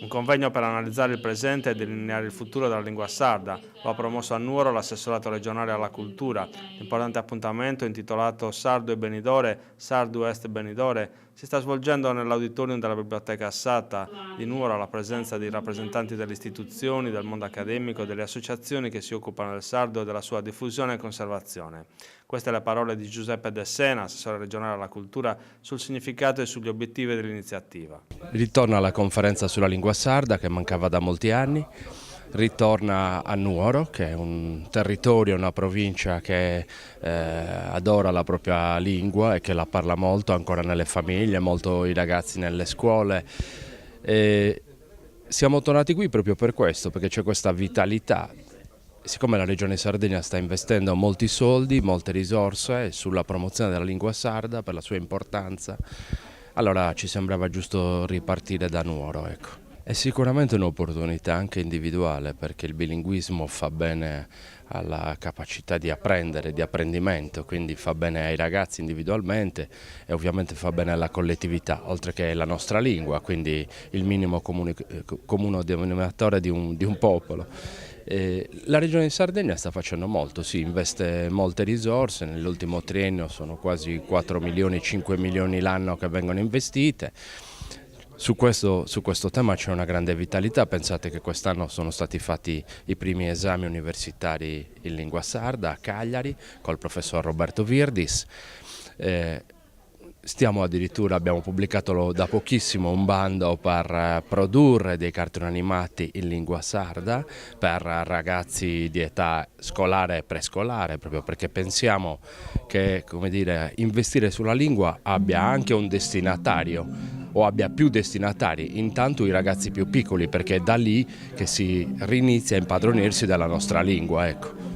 Un convegno per analizzare il presente e delineare il futuro della lingua sarda. Lo ha promosso a Nuoro l'assessorato regionale alla cultura. L'importante appuntamento, intitolato Sardo e Benidore, Sardu Est Benidore, si sta svolgendo nell'auditorium della Biblioteca Assata di Nuoro alla presenza di rappresentanti delle istituzioni, del mondo accademico e delle associazioni che si occupano del sardo e della sua diffusione e conservazione. Queste le parole di Giuseppe De Sena, assessore regionale alla cultura, sul significato e sugli obiettivi dell'iniziativa. Ritorna alla conferenza sulla lingua sarda che mancava da molti anni, ritorna a Nuoro, che è un territorio, una provincia che adora la propria lingua e che la parla molto ancora nelle famiglie, molto i ragazzi nelle scuole. E siamo tornati qui proprio per questo, perché c'è questa vitalità. Siccome la Regione Sardegna sta investendo molti soldi, molte risorse sulla promozione della lingua sarda per la sua importanza, allora ci sembrava giusto ripartire da Nuoro, ecco. È sicuramente un'opportunità anche individuale, perché il bilinguismo fa bene alla capacità di apprendere, di apprendimento, quindi fa bene ai ragazzi individualmente e ovviamente fa bene alla collettività, oltre che la nostra lingua, quindi il minimo comune denominatore di un popolo. La Regione di Sardegna sta facendo molto, sì, investe molte risorse, nell'ultimo triennio sono quasi 4 milioni, 5 milioni l'anno che vengono investite. Su questo tema c'è una grande vitalità, pensate che quest'anno sono stati fatti i primi esami universitari in lingua sarda a Cagliari col professor Roberto Virdis. Abbiamo pubblicato da pochissimo un bando per produrre dei cartoni animati in lingua sarda per ragazzi di età scolare e prescolare, proprio perché pensiamo che, come dire, investire sulla lingua abbia anche un destinatario o abbia più destinatari, intanto i ragazzi più piccoli, perché è da lì che si rinizia a impadronirsi della nostra lingua, ecco.